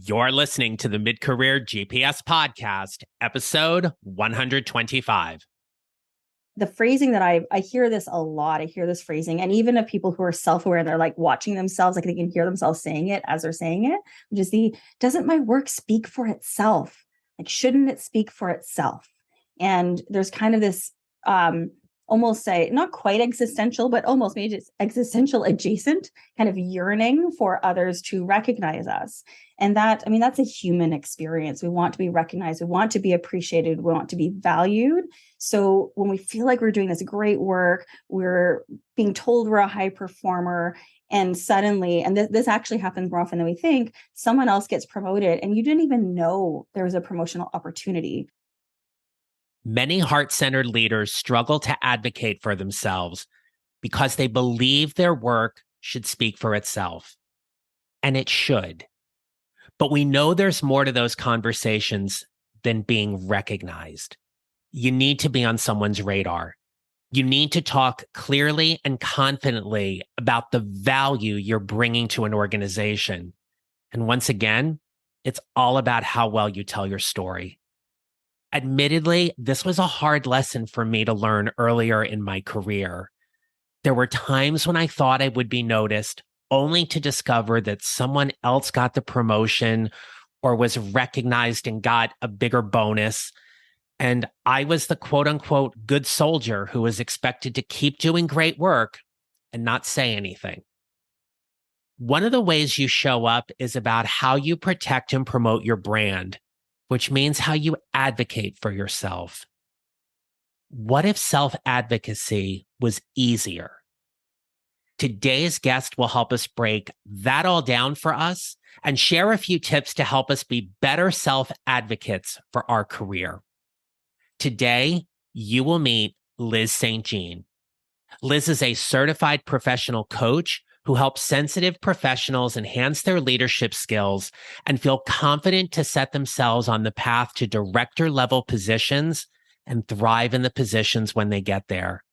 You're listening to the Mid-Career GPS Podcast, episode 125. The phrasing that I hear this a lot. I hear this phrasing, and even of people who are self-aware, they're like watching themselves, like they can hear themselves saying it as they're saying it, which is doesn't my work speak for itself? Like, shouldn't it speak for itself? And there's kind of this almost say not quite existential, but almost maybe just existential adjacent kind of yearning for others to recognize us. And that, I mean, that's a human experience. We want to be recognized. We want to be appreciated. We want to be valued. So when we feel like we're doing this great work, we're being told we're a high performer, and suddenly, and this actually happens more often than we think, someone else gets promoted and you didn't even know there was a promotional opportunity. Many heart-centered leaders struggle to advocate for themselves because they believe their work should speak for itself. And it should. But we know there's more to those conversations than being recognized. You need to be on someone's radar. You need to talk clearly and confidently about the value you're bringing to an organization. And once again, it's all about how well you tell your story. Admittedly, this was a hard lesson for me to learn earlier in my career. There were times when I thought I would be noticed, only to discover that someone else got the promotion or was recognized and got a bigger bonus. And I was the quote unquote good soldier who was expected to keep doing great work and not say anything. One of the ways you show up is about how you protect and promote your brand, which means how you advocate for yourself. What if self-advocacy was easier? Today's guest will help us break that all down for us and share a few tips to help us be better self-advocates for our career. Today, you will meet Liz St. Jean. Liz is a certified professional coach who helps sensitive professionals enhance their leadership skills and feel confident to set themselves on the path to director-level positions and thrive in the positions when they get there.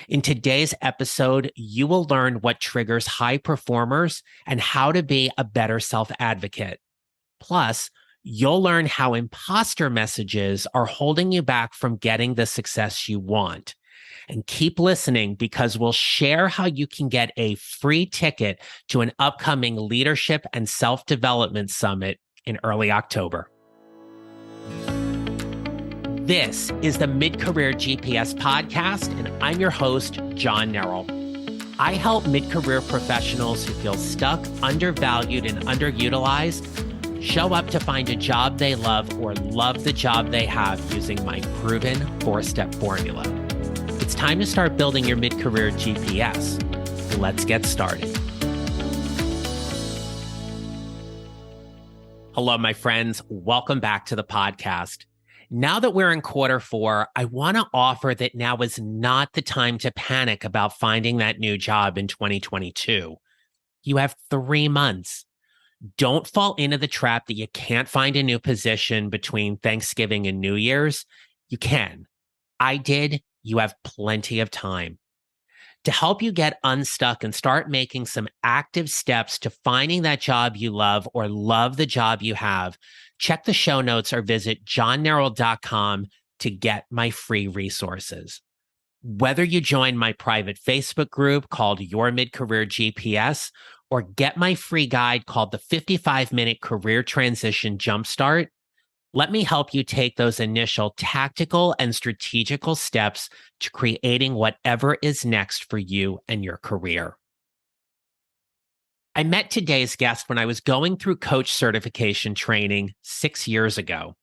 In today's episode, you will learn what triggers high performers and how to be a better self-advocate. Plus, you'll learn how imposter messages are holding you back from getting the success you want. And keep listening because we'll share how you can get a free ticket to an upcoming leadership and self-development summit in early October. This is the Mid-Career GPS Podcast, and I'm your host, John Nerrell. I help mid-career professionals who feel stuck, undervalued, and underutilized show up to find a job they love or love the job they have using my proven 4-step formula. It's time to start building your mid-career GPS. Let's get started. Hello, my friends. Welcome back to the podcast. Now that we're in quarter 4, I want to offer that now is not the time to panic about finding that new job in 2022. You have 3 months. Don't fall into the trap that you can't find a new position between Thanksgiving and New Year's. You can. I did. You have plenty of time. To help you get unstuck and start making some active steps to finding that job you love or love the job you have, check the show notes or visit johnnerrell.com to get my free resources. Whether you join my private Facebook group called Your Mid-Career GPS or get my free guide called the 55-Minute Career Transition Jumpstart, let me help you take those initial tactical and strategical steps to creating whatever is next for you and your career. I met today's guest when I was going through coach certification training 6 years ago.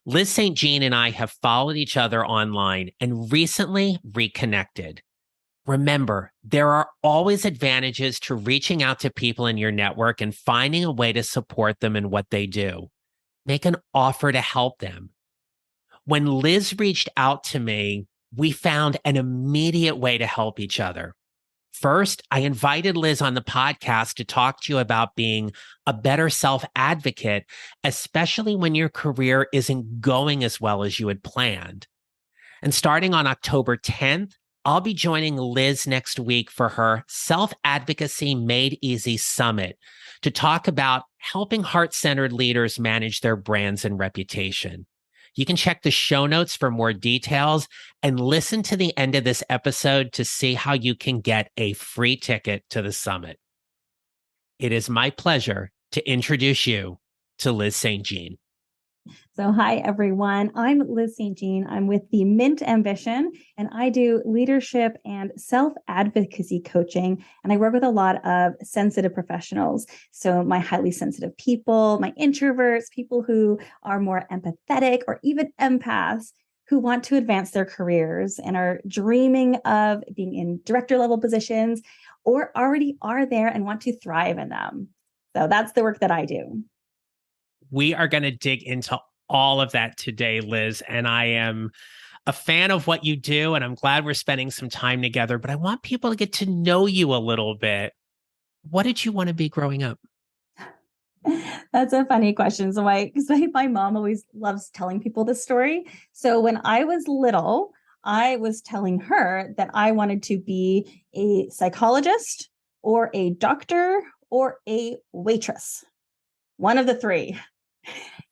Liz St. Jean and I have followed each other online and recently reconnected. Remember, there are always advantages to reaching out to people in your network and finding a way to support them in what they do. Make an offer to help them. When Liz reached out to me, we found an immediate way to help each other. First, I invited Liz on the podcast to talk to you about being a better self-advocate, especially when your career isn't going as well as you had planned. And starting on October 10th, I'll be joining Liz next week for her Self-Advocacy Made Easy Summit to talk about helping heart-centered leaders manage their brands and reputation. You can check the show notes for more details and listen to the end of this episode to see how you can get a free ticket to the summit. It is my pleasure to introduce you to Liz St. Jean. So, hi, everyone. I'm Liz St. Jean. I'm with the Mint Ambition, and I do leadership and self-advocacy coaching. And I work with a lot of sensitive professionals. So, my highly sensitive people, my introverts, people who are more empathetic, or even empaths who want to advance their careers and are dreaming of being in director level positions or already are there and want to thrive in them. So, that's the work that I do. We are going to dig into all of that today, Liz. And I am a fan of what you do, and I'm glad we're spending some time together. But I want people to get to know you a little bit. What did you want to be growing up? That's a funny question. So my mom always loves telling people this story. So when I was little, I was telling her that I wanted to be a psychologist or a doctor or a waitress, one of the three.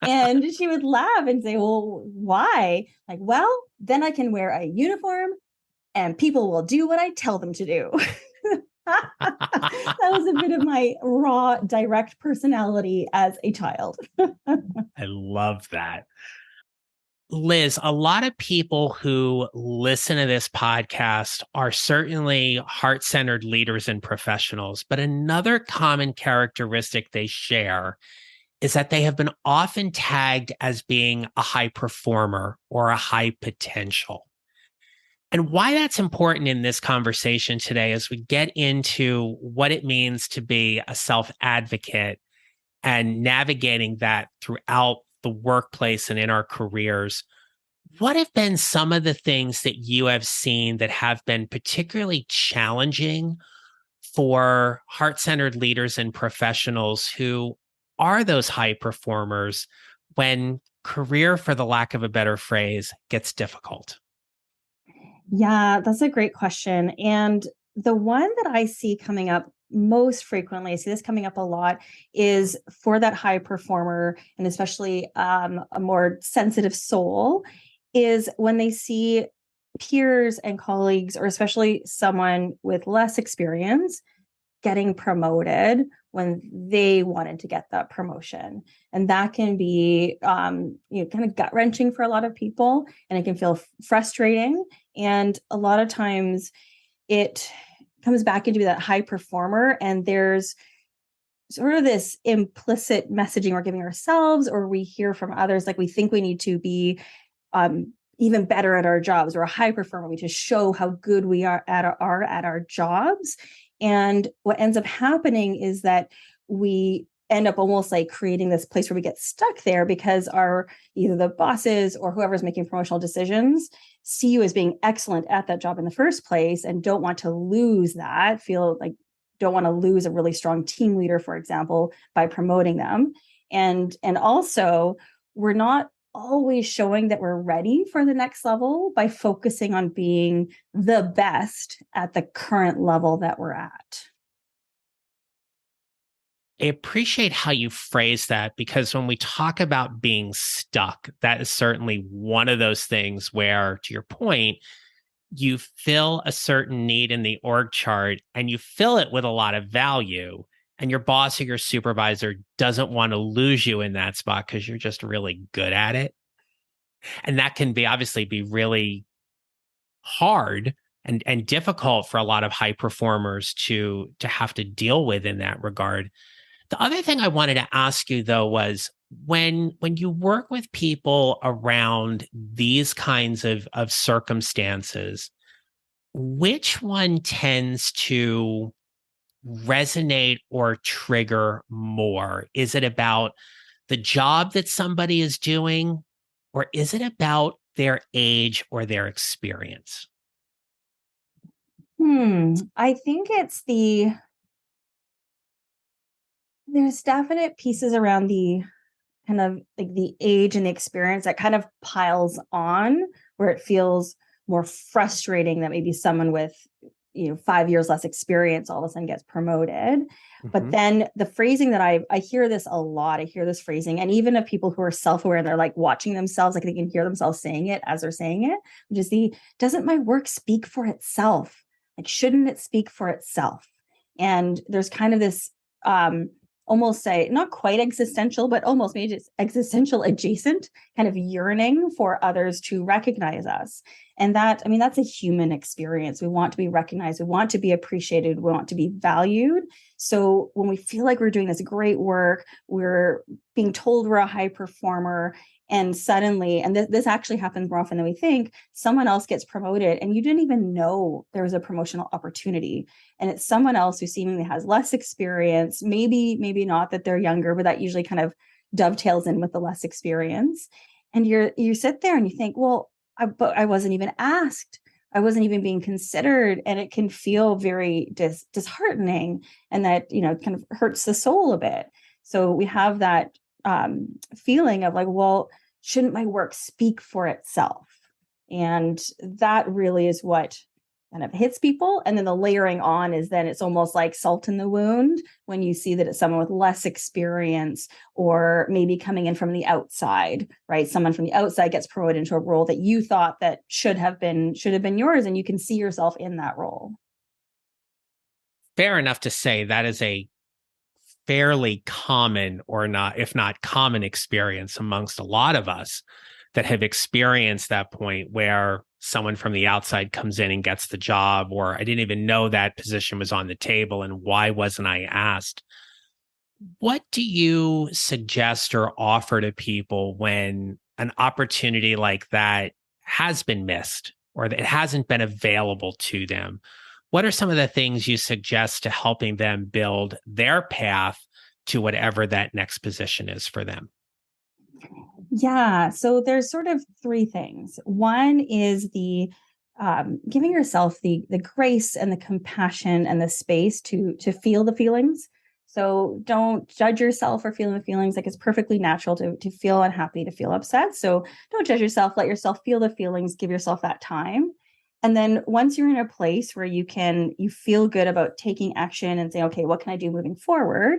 And she would laugh and say, well, why? Like, well, then I can wear a uniform and people will do what I tell them to do. That was a bit of my raw, direct personality as a child. I love that. Liz, a lot of people who listen to this podcast are certainly heart-centered leaders and professionals, but another common characteristic they share is that they have been often tagged as being a high performer or a high potential. And why that's important in this conversation today as we get into what it means to be a self-advocate and navigating that throughout the workplace and in our careers. What have been some of the things that you have seen that have been particularly challenging for heart-centered leaders and professionals who are those high performers when career, for the lack of a better phrase, gets difficult? Yeah, that's a great question. And the one that I see coming up most frequently, I see this coming up a lot, is for that high performer and especially a more sensitive soul, is when they see peers and colleagues, or especially someone with less experience, getting promoted when they wanted to get that promotion. And that can be kind of gut wrenching for a lot of people, and it can feel frustrating. And a lot of times it comes back into that high performer, and there's sort of this implicit messaging we're giving ourselves, or we hear from others, like we think we need to be even better at our jobs, or a high performer. We just show how good we are at our jobs. And what ends up happening is that we end up almost like creating this place where we get stuck there because either the bosses or whoever's making promotional decisions see you as being excellent at that job in the first place and don't want to lose that, don't want to lose a really strong team leader, for example, by promoting them. And also, we're not always showing that we're ready for the next level by focusing on being the best at the current level that we're at. I appreciate how you phrase that, because when we talk about being stuck, that is certainly one of those things where, to your point, you fill a certain need in the org chart and you fill it with a lot of value, and your boss or your supervisor doesn't want to lose you in that spot because you're just really good at it. And that can obviously be really hard and difficult for a lot of high performers to have to deal with in that regard. The other thing I wanted to ask you, though, was when you work with people around these kinds of circumstances, which one tends to resonate or trigger more? Is it about the job that somebody is doing, or is it about their age or their experience? I think there's definite pieces around the kind of like the age and the experience that kind of piles on, where it feels more frustrating that maybe someone with 5 years less experience all of a sudden gets promoted. But Mhm. then the phrasing that I hear this a lot, I hear this phrasing, and even of people who are self-aware, they're like watching themselves, like they can hear themselves saying it as they're saying it, which is doesn't my work speak for itself? Like, shouldn't it speak for itself? And there's kind of this almost say not quite existential, but almost maybe just existential adjacent kind of yearning for others to recognize us. And that, I mean, that's a human experience. We want to be recognized. We want to be appreciated. We want to be valued. So when we feel like we're doing this great work, we're being told we're a high performer, and suddenly, and this actually happens more often than we think, someone else gets promoted and you didn't even know there was a promotional opportunity. And it's someone else who seemingly has less experience, maybe not that they're younger, but that usually kind of dovetails in with the less experience. And you sit there and you think, well, but I wasn't even asked. I wasn't even being considered. And it can feel very disheartening, and that, kind of hurts the soul a bit. So we have that feeling of like, well, shouldn't my work speak for itself? And that really is what kind of hits people. And then the layering on is then it's almost like salt in the wound when you see that it's someone with less experience, or maybe coming in from the outside, right? Someone from the outside gets promoted into a role that you thought that should have been yours, and you can see yourself in that role. Fair enough to say that is a fairly common, or not, if not common, experience amongst a lot of us that have experienced that point where someone from the outside comes in and gets the job, or I didn't even know that position was on the table and why wasn't I asked? What do you suggest or offer to people when an opportunity like that has been missed or that it hasn't been available to them? What are some of the things you suggest to helping them build their path to whatever that next position is for them? Yeah. So there's sort of three things. One is the giving yourself the grace and the compassion and the space to feel the feelings. So don't judge yourself for feeling the feelings. Like, it's perfectly natural to feel unhappy, to feel upset. So don't judge yourself. Let yourself feel the feelings. Give yourself that time. And then once you're in a place where you feel good about taking action and saying, okay, what can I do moving forward?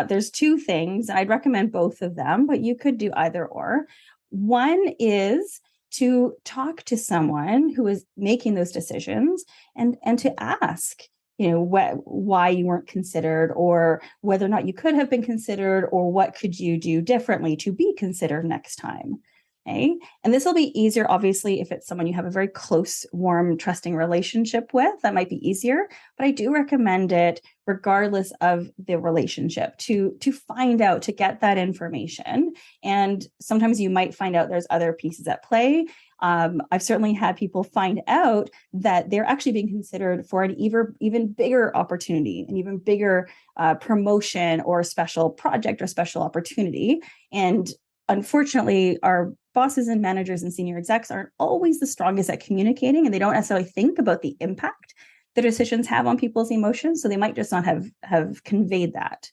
There's two things, and I'd recommend both of them, but you could do either or. One is to talk to someone who is making those decisions, and to ask, why you weren't considered, or whether or not you could have been considered, or what could you do differently to be considered next time. Okay. And this will be easier, obviously, if it's someone you have a very close, warm, trusting relationship with. That might be easier, but I do recommend it regardless of the relationship, to find out, to get that information. And sometimes you might find out there's other pieces at play. I've certainly had people find out that they're actually being considered for an even bigger opportunity, an even bigger promotion or special project or special opportunity. And unfortunately, our bosses and managers and senior execs aren't always the strongest at communicating, and they don't necessarily think about the impact the decisions have on people's emotions. So they might just not have conveyed that.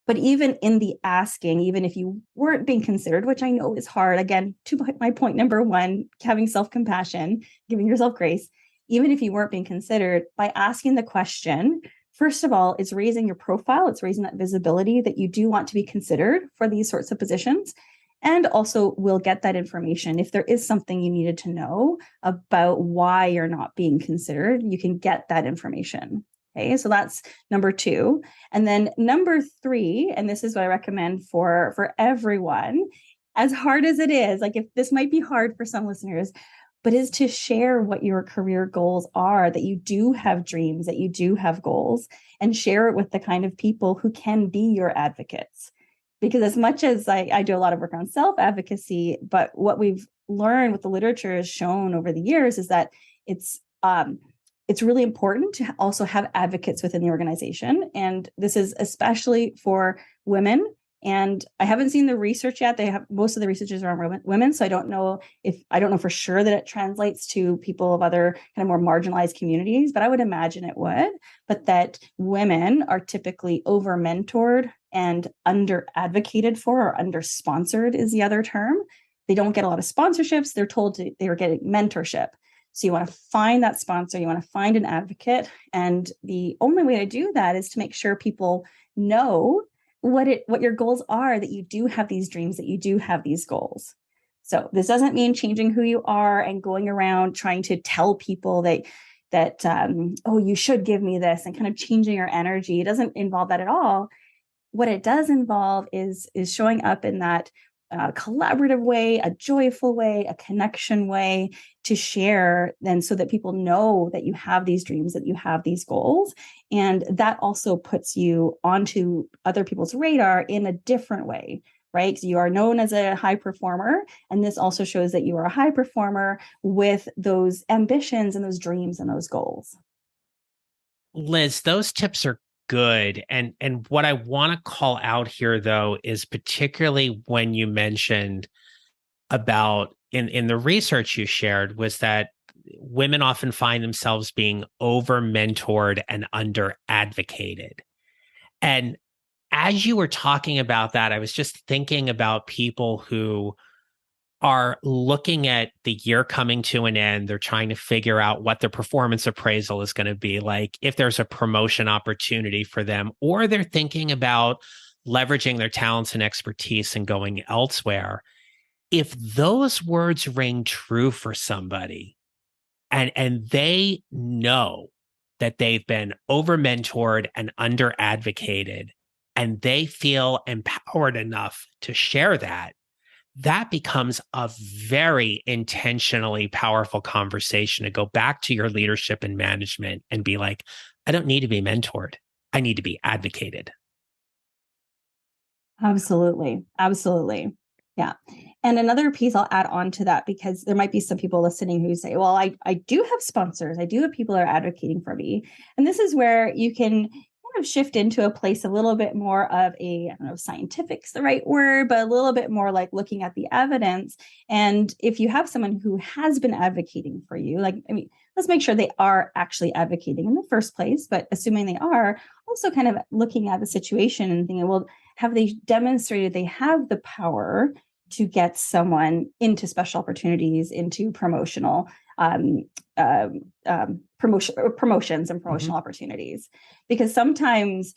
But even in the asking, even if you weren't being considered, which I know is hard, again, to my point number one, having self-compassion, giving yourself grace, even if you weren't being considered, by asking the question, first of all, it's raising your profile, it's raising that visibility that you do want to be considered for these sorts of positions. And also, we'll get that information. If there is something you needed to know about why you're not being considered, you can get that information. Okay, so that's number two. And then number three, and this is what I recommend for everyone, as hard as it is, like, if this might be hard for some listeners, but is to share what your career goals are, that you do have dreams, that you do have goals, and share it with the kind of people who can be your advocates. Because as much as I do a lot of work on self-advocacy, but what we've learned, what the literature has shown over the years, is that it's really important to also have advocates within the organization. And this is especially for women. And I haven't seen the research yet. They have, most of the research is around women. So I don't know for sure that it translates to people of other kind of more marginalized communities, but I would imagine it would. But that women are typically over mentored and under advocated for, or under sponsored is the other term. They don't get a lot of sponsorships. They're told they are getting mentorship. So you want to find that sponsor, you want to find an advocate. And the only way to do that is to make sure people know what your goals are, that you do have these dreams, that you do have these goals. So this doesn't mean changing who you are and going around trying to tell people that oh, you should give me this, and kind of changing your energy. It doesn't involve that at all. What it does involve is showing up in that collaborative way, a joyful way, a connection way to share, and so that people know that you have these dreams, that you have these goals. And that also puts you onto other people's radar in a different way, right? So you are known as a high performer, and this also shows that you are a high performer with those ambitions and those dreams and those goals. Liz, those tips are good. And what I want to call out here, though, is particularly when you mentioned about in the research you shared, was that women often find themselves being over mentored and under advocated. And as you were talking about that, I was just thinking about people who are looking at the year coming to an end. They're trying to figure out what their performance appraisal is going to be like, if there's a promotion opportunity for them, or they're thinking about leveraging their talents and expertise and going elsewhere. If those words ring true for somebody, and they know that they've been over mentored and under advocated, and they feel empowered enough to share that, that becomes a very intentionally powerful conversation to go back to your leadership and management and be like, I don't need to be mentored. I need to be advocated. Absolutely. Absolutely. Yeah. And another piece I'll add on to that, because there might be some people listening who say, well, I do have sponsors. I do have people that are advocating for me. And this is where you can kind of shift into a place a little bit more of a, I don't know if scientific's the right word, but a little bit more like looking at the evidence. And if you have someone who has been advocating for you, like, I mean, let's make sure they are actually advocating in the first place, but assuming they are, also kind of looking at the situation and thinking, well, have they demonstrated they have the power to get someone into special opportunities, into promotional promotions and promotional opportunities? Because sometimes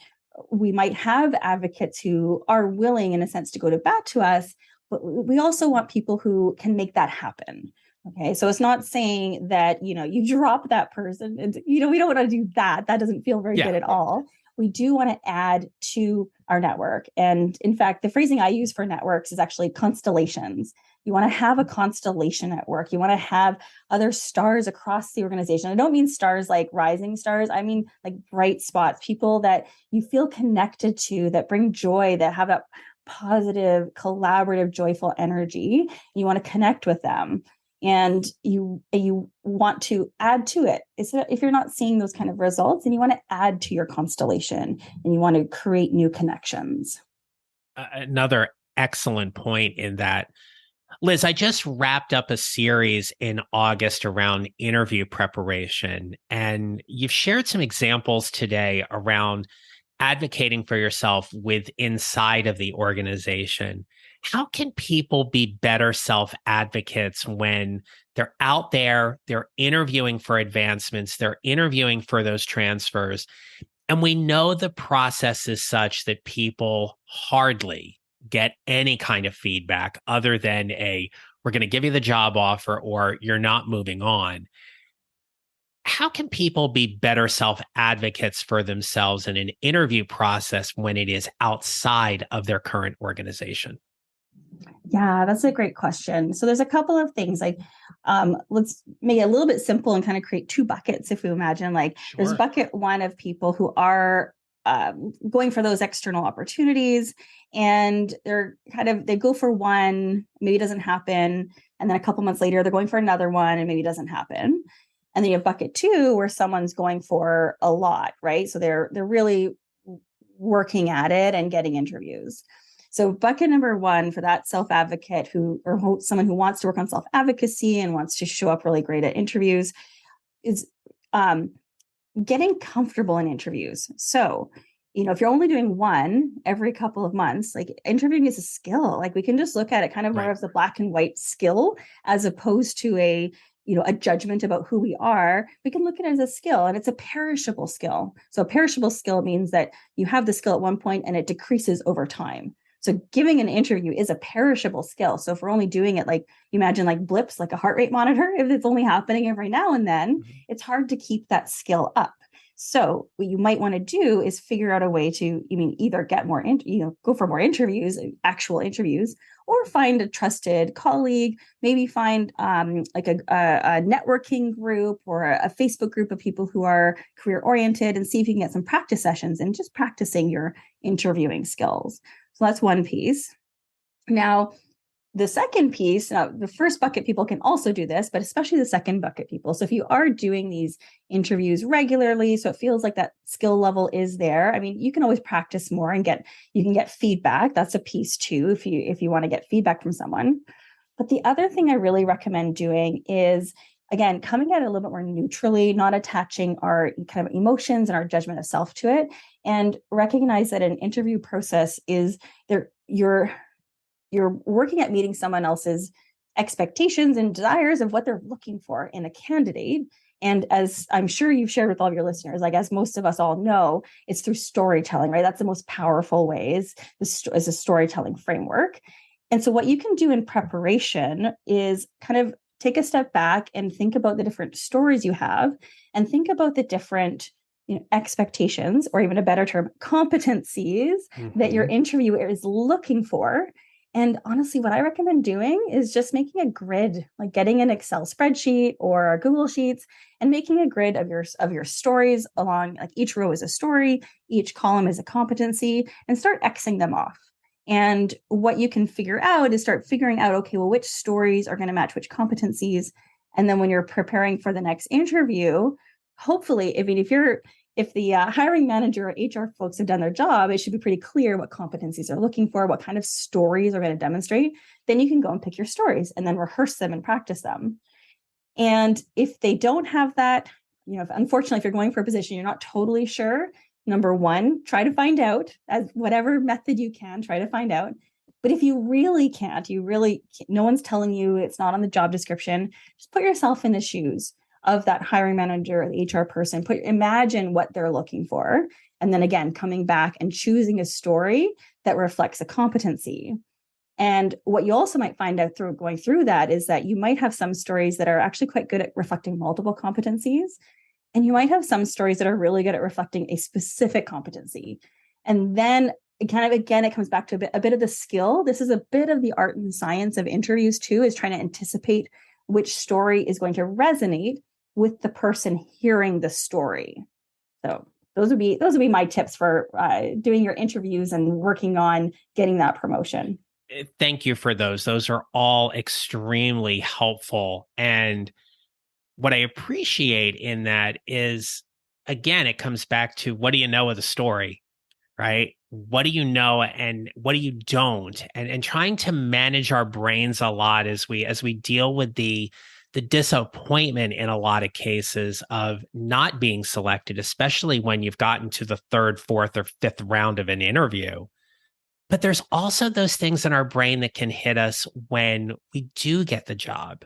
we might have advocates who are willing, in a sense, to go to bat to us, but we also want people who can make that happen. Okay, so it's not saying that, you drop that person and, we don't want to do that. That doesn't feel very good at all. We do want to add to our network. And in fact, the phrasing I use for networks is actually constellations. You want to have a constellation network. You want to have other stars across the organization. I don't mean stars like rising stars. I mean like bright spots, people that you feel connected to, that bring joy, that have that positive, collaborative, joyful energy. You want to connect with them. And you want to add to it. If you're not seeing those kind of results, then you want to add to your constellation and you want to create new connections. Another excellent point in that, Liz, I just wrapped up a series in August around interview preparation, and you've shared some examples today around advocating for yourself with inside of the organization. How can people be better self-advocates when they're out there, they're interviewing for advancements, they're interviewing for those transfers, and we know the process is such that people hardly get any kind of feedback other than we're going to give you the job offer or you're not moving on. How can people be better self-advocates for themselves in an interview process when it is outside of their current organization? Yeah, that's a great question. So there's a couple of things, like let's make it a little bit simple and kind of create two buckets. If we imagine, like, sure, there's bucket one of people who are going for those external opportunities, and they go for one, maybe it doesn't happen, and then a couple months later they're going for another one and maybe it doesn't happen. And then you have bucket two where someone's going for a lot, right? So they're really working at it and getting interviews. So bucket number one for that self-advocate or someone who wants to work on self-advocacy and wants to show up really great at interviews is getting comfortable in interviews. So, if you're only doing one every couple of months, like, interviewing is a skill. Like, we can just look at it kind of more as a black and white skill, as opposed to a judgment about who we are, we can look at it as a skill, and it's a perishable skill. So a perishable skill means that you have the skill at one point and it decreases over time. So giving an interview is a perishable skill. So if we're only doing it, like, imagine like blips, like a heart rate monitor, if it's only happening every now and then, it's hard to keep that skill up. So what you might want to do is figure out a way to, either get more, go for more interviews, actual interviews, or find a trusted colleague, maybe find like a networking group or a Facebook group of people who are career oriented, and see if you can get some practice sessions and just practicing your interviewing skills. So that's one piece. Now, the second piece, the first bucket people can also do this, but especially the second bucket people. So if you are doing these interviews regularly, so it feels like that skill level is there. You can always practice more and you can get feedback. That's a piece too, if you want to get feedback from someone. But the other thing I really recommend doing is, again, coming at it a little bit more neutrally, not attaching our kind of emotions and our judgment of self to it, and recognize that an interview process is there. You're working at meeting someone else's expectations and desires of what they're looking for in a candidate. And as I'm sure you've shared with all of your listeners, like as most of us all know, it's through storytelling, right? That's the most powerful way is a storytelling framework. And so what you can do in preparation is kind of take a step back and think about the different stories you have, and think about the different expectations, or even a better term, competencies that your interviewer is looking for. And honestly, what I recommend doing is just making a grid, like getting an Excel spreadsheet or Google Sheets, and making a grid of your stories along, like each row is a story, each column is a competency, and start Xing them off. And what you can figure out is start figuring out, okay, well, which stories are going to match which competencies. And then when you're preparing for the next interview, hopefully, if the hiring manager or HR folks have done their job, it should be pretty clear what competencies they're looking for, what kind of stories are going to demonstrate. Then you can go and pick your stories and then rehearse them and practice them. And if they don't have that, unfortunately, if you're going for a position, you're not totally sure. Number one, try to find out, as whatever method you can, try to find out. But if you really can't, no one's telling you, it's not on the job description, just put yourself in the shoes of that hiring manager or the HR person. Imagine what they're looking for. And then again, coming back and choosing a story that reflects a competency. And what you also might find out through going through that is that you might have some stories that are actually quite good at reflecting multiple competencies. And you might have some stories that are really good at reflecting a specific competency. And then it comes back to a bit of the skill. This is a bit of the art and science of interviews too, is trying to anticipate which story is going to resonate with the person hearing the story. So those would be my tips for doing your interviews and working on getting that promotion. Thank you for those. Those are all extremely helpful. And what I appreciate in that is, again, it comes back to, what do you know of the story, right? What do you know and what do you don't? And trying to manage our brains a lot as we deal with the disappointment in a lot of cases of not being selected, especially when you've gotten to the third, fourth, or fifth round of an interview. But there's also those things in our brain that can hit us when we do get the job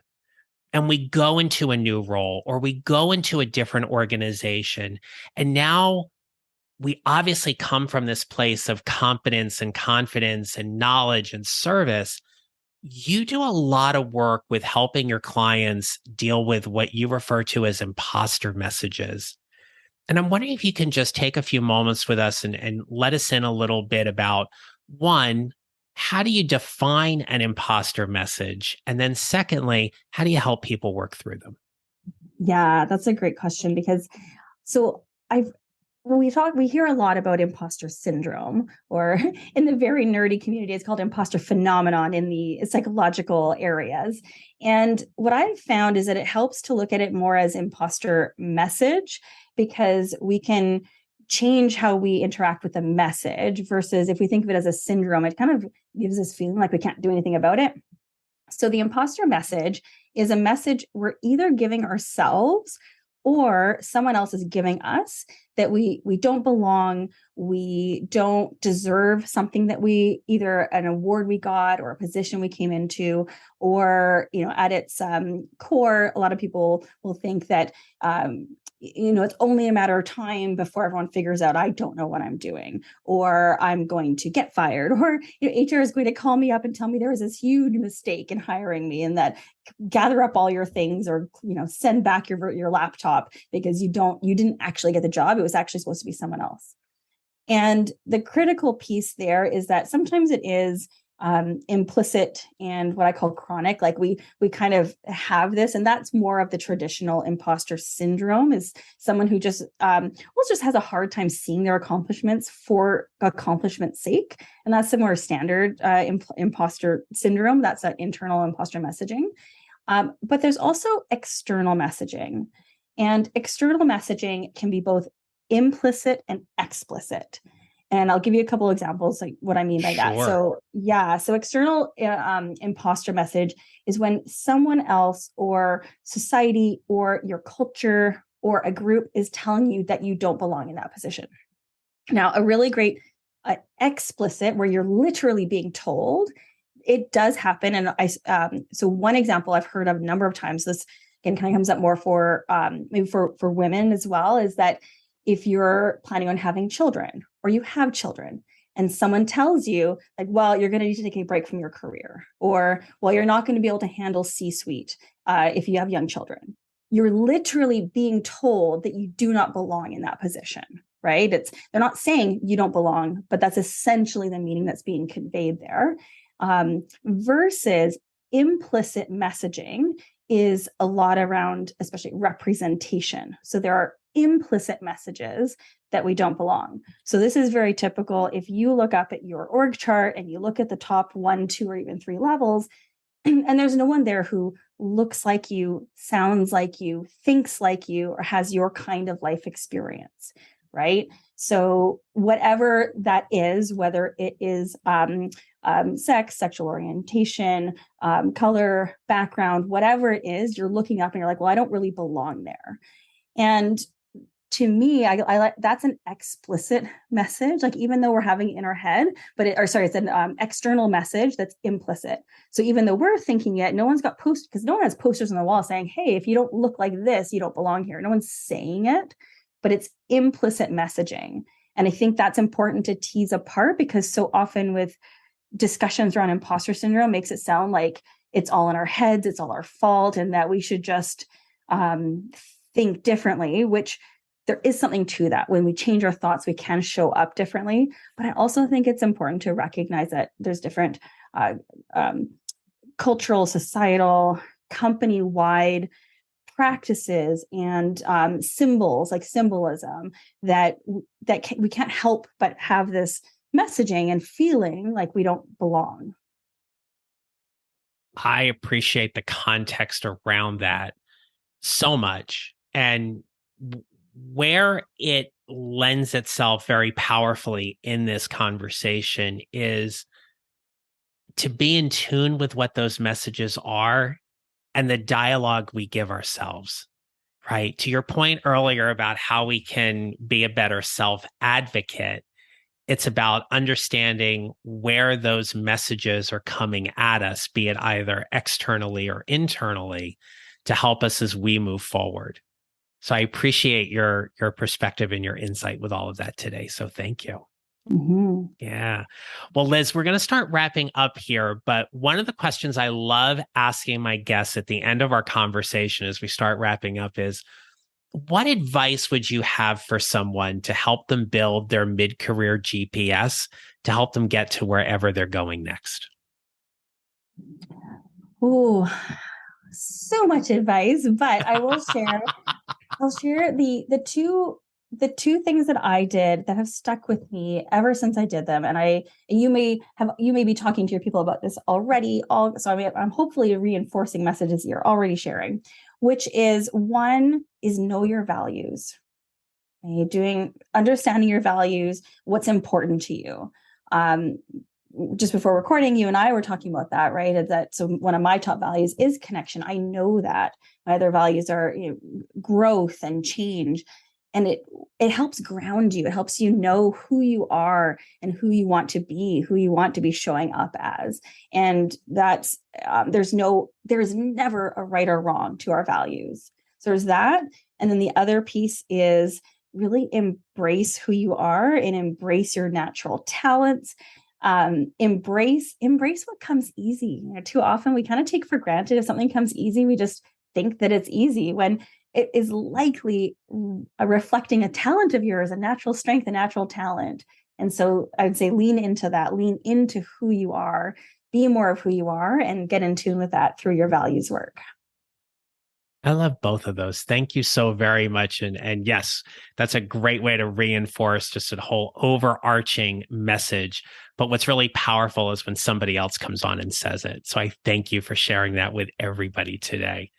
and we go into a new role or we go into a different organization. And now we obviously come from this place of competence and confidence and knowledge and service. You do a lot of work with helping your clients deal with what you refer to as imposter messages. And I'm wondering if you can just take a few moments with us and let us in a little bit about, one, how do you define an imposter message? And then secondly, how do you help people work through them? Yeah, that's a great question, because when we hear a lot about imposter syndrome, or in the very nerdy community, it's called imposter phenomenon in the psychological areas. And what I've found is that it helps to look at it more as imposter message, because we can change how we interact with the message, versus if we think of it as a syndrome, it kind of gives us feeling like we can't do anything about it. So the imposter message is a message we're either giving ourselves or someone else is giving us, that we don't belong, we don't deserve something that we either an award we got or a position we came into, or at its core, a lot of people will think that it's only a matter of time before everyone figures out I don't know what I'm doing, or I'm going to get fired, or HR is going to call me up and tell me there was this huge mistake in hiring me, and that gather up all your things, or send back your laptop because you didn't actually get the job. It was actually supposed to be someone else. And the critical piece there is that sometimes it is implicit and what I call chronic. Like we kind of have this, and that's more of the traditional imposter syndrome, is someone who just has a hard time seeing their accomplishments for accomplishment's sake. And that's the more standard imposter syndrome. That's that internal imposter messaging. But there's also external messaging, and external messaging can be both implicit and explicit. And I'll give you a couple of examples, like what I mean by that. So external imposter message is when someone else or society or your culture or a group is telling you that you don't belong in that position. Now, a really great explicit, where you're literally being told, it does happen. And so one example I've heard of a number of times, this again kind of comes up more for maybe for women as well, is that if you're planning on having children, or you have children, and someone tells you like, well, you're going to need to take a break from your career, or, well, you're not going to be able to handle C-suite if you have young children. You're literally being told that you do not belong in that position, right? They're not saying you don't belong, but that's essentially the meaning that's being conveyed there. Versus implicit messaging is a lot around, especially representation. So there are implicit messages that we don't belong. So this is very typical. If you look up at your org chart and you look at the top 1, 2, or even 3 levels, and there's no one there who looks like you, sounds like you, thinks like you, or has your kind of life experience, right? So whatever that is, whether it is sex, sexual orientation, color, background, whatever it is, you're looking up and you're like, well, I don't really belong there. And to me, I like that's an explicit message. Like, even though we're having it in our head, it's an external message that's implicit. So even though we're thinking it, no one's got posters, because no one has posters on the wall saying, hey, if you don't look like this, you don't belong here. No one's saying it, but it's implicit messaging. And I think that's important to tease apart, because so often with discussions around imposter syndrome makes it sound like it's all in our heads, it's all our fault, and that we should just think differently, which there is something to that. When we change our thoughts, we can show up differently. But I also think it's important to recognize that there's different cultural, societal, company-wide practices and symbols, like symbolism, that we can't help but have this messaging and feeling like we don't belong. I appreciate the context around that so much. And where it lends itself very powerfully in this conversation is to be in tune with what those messages are and the dialogue we give ourselves, right? To your point earlier about how we can be a better self-advocate, it's about understanding where those messages are coming at us, be it either externally or internally, to help us as we move forward. So I appreciate your perspective and your insight with all of that today. So thank you. Mm-hmm. Yeah. Well, Liz, we're going to start wrapping up here, but one of the questions I love asking my guests at the end of our conversation as we start wrapping up is, what advice would you have for someone to help them build their mid-career GPS to help them get to wherever they're going next? Oh, so much advice, but I will share. I'll share the two things that I did that have stuck with me ever since I did them. And you may be talking to your people about this already. I'm hopefully reinforcing messages you're already sharing, which is, one is know your values. Okay? Understanding your values, what's important to you. Just before recording, you and I were talking about that, right? So one of my top values is connection. I know that my other values are growth and change. And it helps ground you. It helps you know who you are and who you want to be, who you want to be showing up as. And that's there's never a right or wrong to our values. So there's that. And then the other piece is really embrace who you are and embrace your natural talents. Embrace what comes easy. Too often we kind of take for granted if something comes easy, we just think that it's easy when it is likely reflecting a talent of yours, a natural strength, a natural talent. And so I would say lean into that, lean into who you are, be more of who you are, and get in tune with that through your values work. I love both of those. Thank you so very much. And yes, that's a great way to reinforce just a whole overarching message. But what's really powerful is when somebody else comes on and says it. So I thank you for sharing that with everybody today.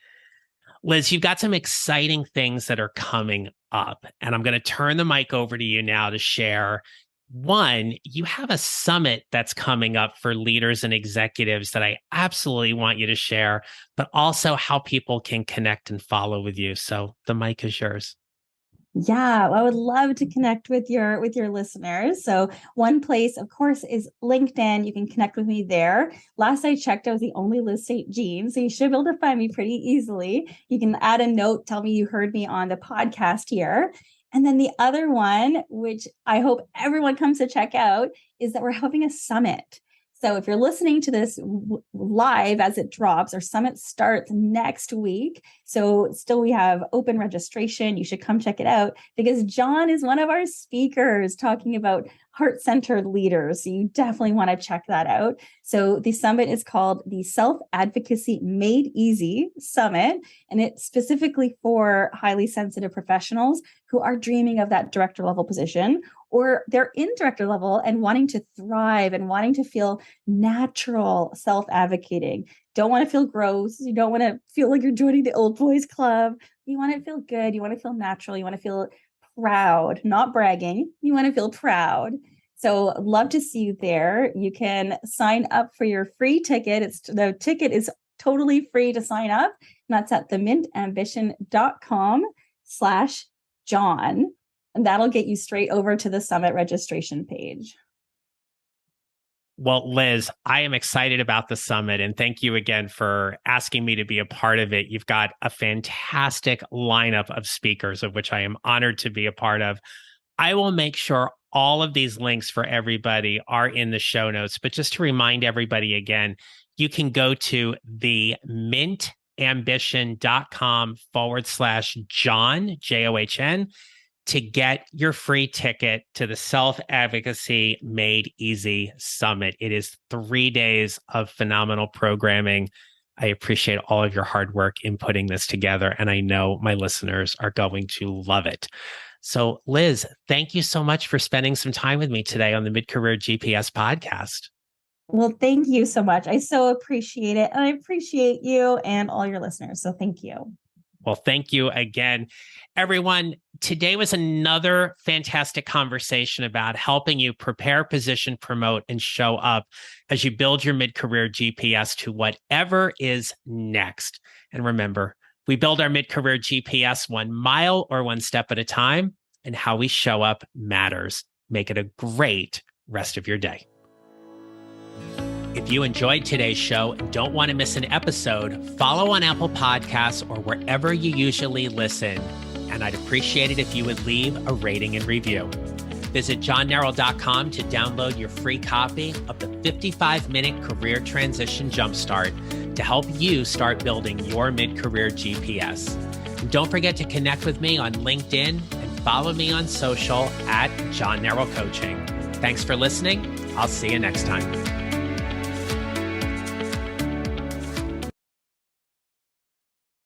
Liz, you've got some exciting things that are coming up, and I'm going to turn the mic over to you now to share. One, you have a summit that's coming up for leaders and executives that I absolutely want you to share, but also how people can connect and follow with you. So the mic is yours. Yeah, I would love to connect with your listeners. So one place, of course, is LinkedIn. You can connect with me there. Last I checked, I was the only Liz St. Jean, so you should be able to find me pretty easily. You can add a note, tell me you heard me on the podcast here. And then the other one, which I hope everyone comes to check out, is that we're having a summit. So if you're listening to this live as it drops, our summit starts next week. So still we have open registration. You should come check it out because John is one of our speakers talking about heart-centered leaders. So you definitely want to check that out. So the summit is called the Self-Advocacy Made Easy Summit, and it's specifically for highly sensitive professionals who are dreaming of that director level position, or they're in director level and wanting to thrive and wanting to feel natural self-advocating. Don't want to feel gross. You don't want to feel like you're joining the old boys club. You want to feel good. You want to feel natural. You want to feel proud, not bragging. You want to feel proud. So love to see you there. You can sign up for your free ticket. The ticket is totally free to sign up. And that's at themintambition.com/John. And that'll get you straight over to the summit registration page. Well, Liz, I am excited about the summit, and thank you again for asking me to be a part of it. You've got a fantastic lineup of speakers, of which I am honored to be a part of. I will make sure all of these links for everybody are in the show notes, but just to remind everybody again, you can go to themintambition.com/John, John, to get your free ticket to the Self-Advocacy Made Easy Summit. It is 3 days of phenomenal programming. I appreciate all of your hard work in putting this together, and I know my listeners are going to love it. So, Liz, thank you so much for spending some time with me today on the Mid-Career GPS podcast. Well, thank you so much. I so appreciate it, and I appreciate you and all your listeners. So thank you. Well, thank you again. Everyone, today was another fantastic conversation about helping you prepare, position, promote, and show up as you build your mid-career GPS to whatever is next. And remember, we build our mid-career GPS 1 mile or 1 step at a time, and how we show up matters. Make it a great rest of your day. If you enjoyed today's show and don't want to miss an episode, follow on Apple Podcasts or wherever you usually listen. And I'd appreciate it if you would leave a rating and review. Visit johnnarroll.com to download your free copy of the 55-minute career transition jumpstart to help you start building your mid-career GPS. And don't forget to connect with me on LinkedIn and follow me on social at John Narroll Coaching. Thanks for listening. I'll see you next time.